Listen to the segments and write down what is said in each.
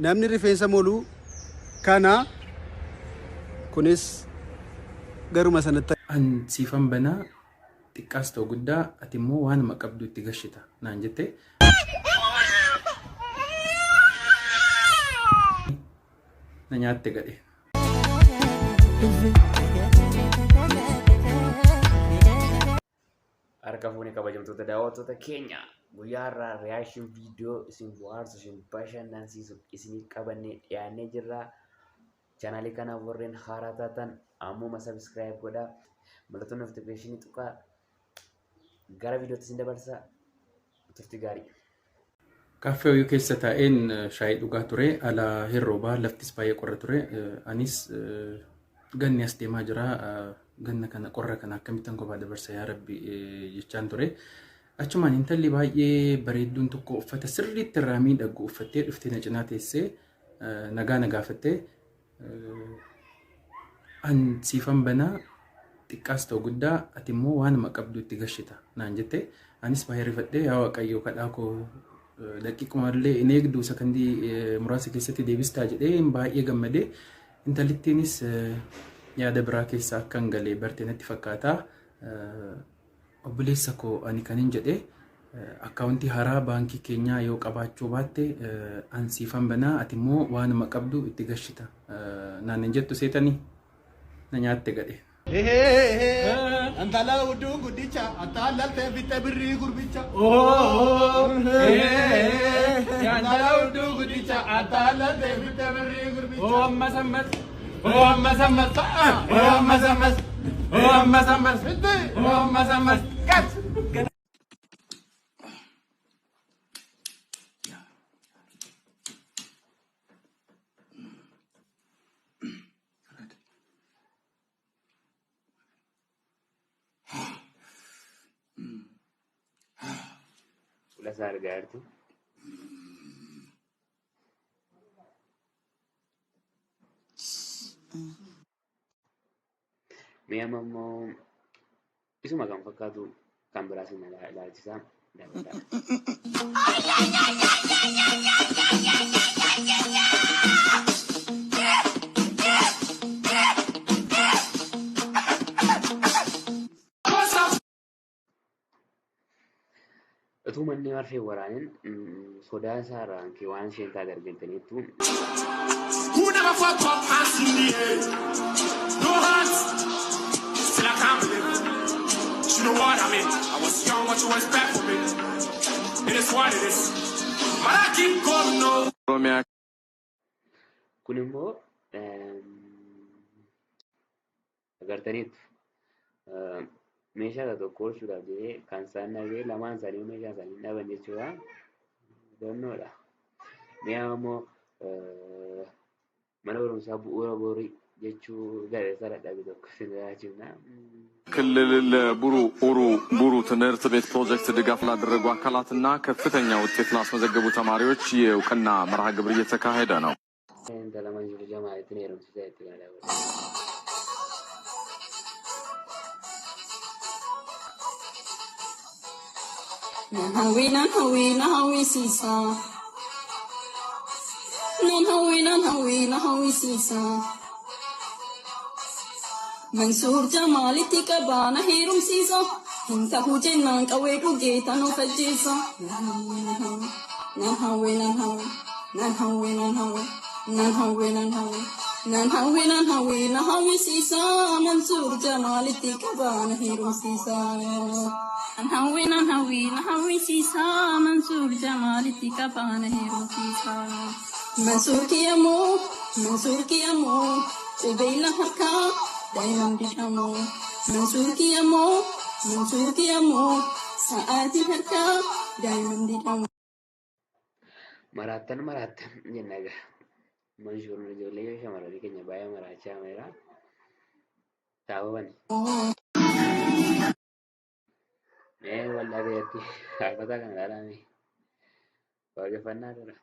namni rifeensa moluu kana kunis garuma sanatti an siifan banaa xiqqaas ta'u guddaa ati immoo waanuma qabdu itti gashita naan jette na nyaatte gadhe. Harka fuunee kabajamtoota daawwattoota keenya guyyaa irraa reaction video isin bohaarsu isin bashannansiisu isinii qabannee dhiyaannee jirra. Chaanaalii kanaaf warreen haaraa taatan ammuma subscribe godhaa. Mallattoo notification tuqaa. Gara viidiyootti isin dabarsa. Turtii gaarii. Kaaffee hoyyuu keessa taa'een shaayii dhugaa ture. Ala hirroobaa laftis baay'ee qorra ture. Anis ganni as deemaa jira. Ganna kana qorra kana akkamittan kophaa dabarsa yaa rabbi jechaan ture. Achumaan intalli baay'ee bareedduun tokko uffata sirriitti irraa miidhagu uffattee dhuftee na cinaa teessee nagaa na gaafattee an siifan banaa xiqqaas ta'u guddaa ati immoo waanuma qabdu itti gashita naan jette. Anis baay'ee rifadhee yaa Waaqayyoo kadhaa koo daqiiqumaallee in eegdu sakandii muraasa keessatti deebistaa jedhee baay'ee gammadee intalittiinis yaada biraa keessa akkan galee bartee natti fakkaata. Obboleessa koo ani kanin jedhe akkaawuntii haaraa baankii keenyaa yoo qabaachuu baatte an siifan banaa ati immoo waanuma qabdu itti gashita naan hin jettu seetanii na nyaatte gadhe. antala uduu guddicha antala teefite birrii gurbicha antala uduu guddicha antala teefite birrii gurbicha Masammas Udah seharga itu. Memang mau itu makan fakadu kan berhasil lah sisa dan itu mendengar waranin soda sarang kiwan cinta gargantan itu. Who never fuck up hands in the air? No hands. Still I can't believe it. You know what I mean? I was young, what you expect from me? It is what it is. But I keep going no. Kunimbo agartaniit meeshaa tokko oolchuudhaaf jedhee kan isaan nagee lamaan isaanii meeshaa isaanii dhaban jechuudha. Donnoodha. Mi'a immoo mana barumsaa bu'uura borii jechuu gareessa dadhabe tokko siniraachiifna. ክልል ቡሩ ትምህርት ቤት ፕሮጀክት ድጋፍ ላደረጉ አካላትና ከፍተኛ ውጤት ላስመዘገቡ ተማሪዎች የእውቅና መርሃ ግብር እየተካሄደ ነው። Mansoor Jamaaliti qabaana heerumsiisa hinta hojjennaan qawwee dhugeeta nu fajjeessa nan hawwe na hawwisiisa Mansoor Jamaaliti qabaana heerumsiisa nan hawwe na hawwisiisa Mansoor Jamaaliti qabaana heerumsiisa Mansoor kiyamoo qubeela harkaa Diamond ditamu, Mansoor kiamoo, saati harka, diamond ditamu. Maratan jennaga. Mansoor ijoollee yoo shamarranii keenya baay'ee maraachaa meera. Taa'uban. Waldaa keessatti hafata kan dhaadhame. Waaqeffannaa tura.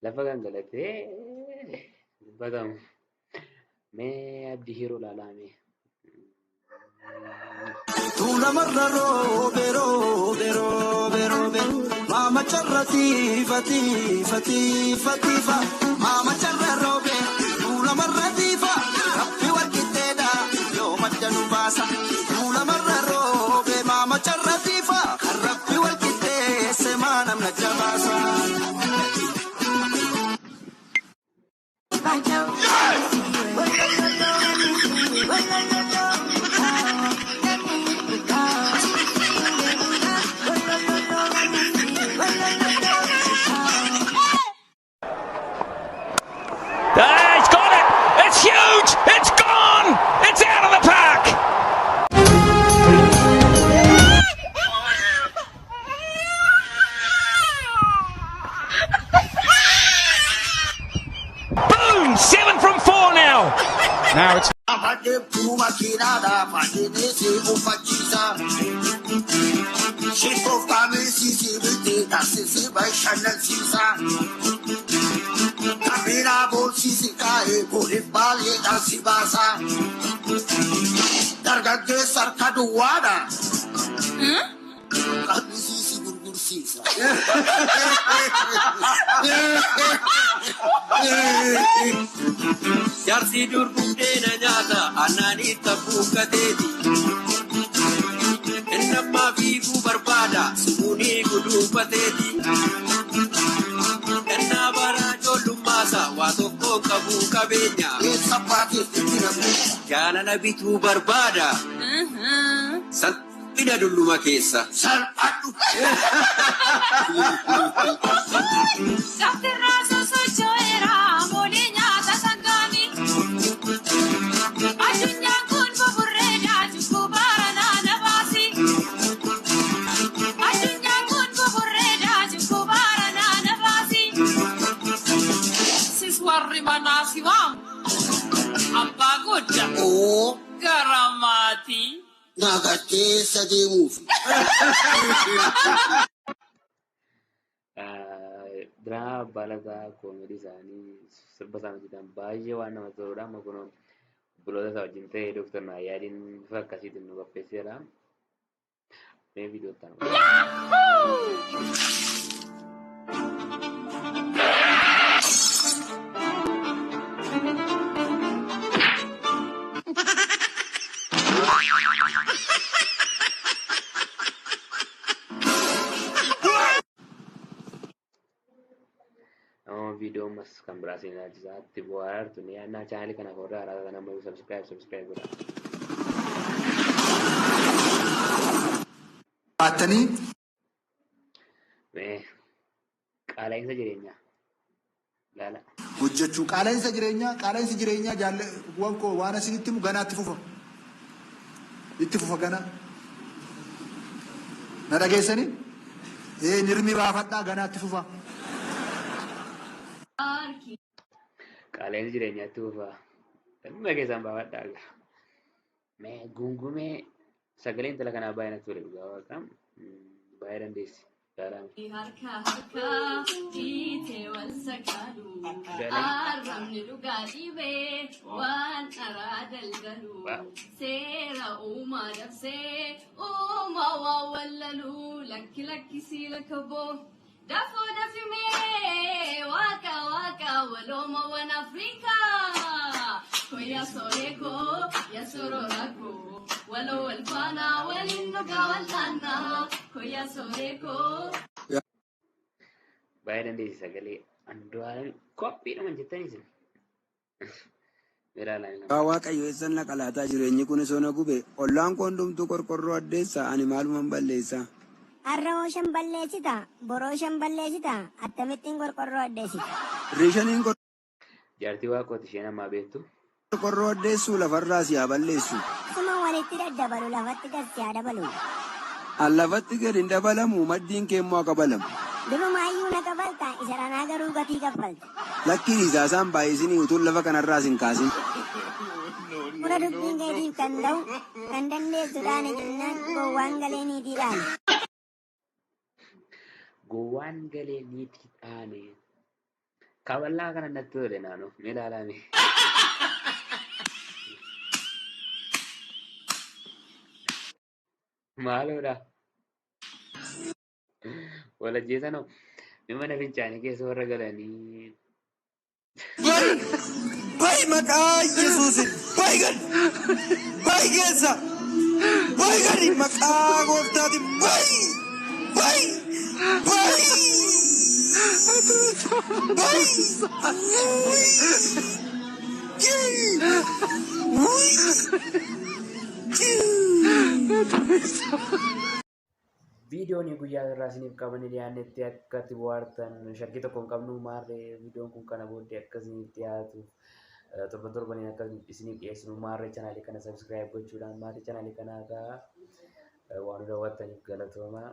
lafa gangalatee batamu. Mee abdii hiroo laalame. Tula marraro bero bero bero be mama charrati fati fati fati fa mama charraro be tula marrati fa rabbi wakiteda yo majanu basa tula marraro be mama charrati fa rabbi wakite semana najabasa He's got it! It's huge! It's gone! It's out of the park! Boom! 7 from 4 now! Now it's... Kabira bolsi sikaye boleh balikasi basa. Dargage sarkadu wada. Kami sisi burgur sisa. Jarsi durbude na nyata anani tabuka dedi. Enamma vivu barbada sumuni gudu patedi. Enna bara jolumasa watoko kabu kabenya. Sapati tirabu. Jala nabi tu barbada. San ina dulu makesa. Sal adu. Sakti rasa sochoera molinya tasangami. Ajunya kun babureda juku barana nabasi. Ajunya kun babureda juku barana nabasi. Siswarri manasi wam. Apa goda? Oh, garamati. Nagate sajimu. Drama balagaa koomedii isaanii sirba isaanii hojjetan baay'ee waan namatti toludha. Amma kun buloota isaa wajjin ta'ee Dooktar Naayyaadiin bifa akkasiitiin nu qopheesseera. Mee viidiyoo itti aanu. Video mas kan berhasil aja saat dibuat dunia nah channel kana korra rata nama subscribe gua. Atani Meh qaala'insa jireenyaa laala. hojjechuu qaala'insa jireenyaa jaalle wanko waan asinitti mu ganaatti fufa. Itti fufa gana. Na dhageessani? Nirmi baafadhaa ganaatti fufa. Qaala'insa jireenyaatti fufa. Dhimma keessaan baafadhaa gara. Mee gungumee sagaleen intala kanaa baay'ee natti tole dhugaa waaqam baay'ee dandeessi. Harka hiite wal sakalu arrabni dhugaa dhibee waan dharaa daldalu seera uumaa dabsee uumaa waa wallalu lakki lakkisii lakkaboo dafoo dafimee waaqa walooma wan Afrikaa koya sooreko ya sororako walo walfaana walin dhugaa waltaana koya sooreko. Baay'ee dandeessi sagalee andu'aan qophiidhuma jettaniisin. Waaqayyo eessan na qalaataa jireenyi kun sona gube ollaan koondumtuu qorqorroo addeessa ani maaluman balleessa. Arroo shan balleessita boroo shan balleessita akkamittiin qorqorroo addeessita. Reeshaniin Jaartii waaqooti isheen ammaa beektu. qorqorroo addeessuu lafarraa siyaa balleessu. Suma walitti daddabalu lafatti gad siyaa dabalu. An lafatti gad hin dabalamu maddiin keemmoo akka balamu. Durumaayyuu na kaffalta isa ranaa garuu gatii kaffalta. Lakkiin isaasaan baay'isinii utuun lafa kanarraas hin kaasin. Fura dubbiin keetiif kan ta'u kan dandeessuudhaan jennaan gowwaan galee niitii dhaane. Gowwaan galee niitii dhaane. Kaballaa kana natti tole naannoo mee ilaalame. Maaloodha. Walajjeesanoo mee mana fincaanii keessa warra galanii. Bai maqaa Yesuusin bai gadi bai keessa bai gadi maqaa gooftaatiin bai bai bai bai Viidiyoon guyyaa irraa isiniif qaban dhiyaannetti akka itti bohaartan shakkii tokko hin qabnu maarree viidiyoon kun kana booddee akka isiniif dhiyaatu torbaniin akka isiniif dhiyeessinu maarree chaanaalii kana sabskiraayib gochuudhaan maatii chaanaalii kanaa ta'a waan daawwattaniif galatoomaa.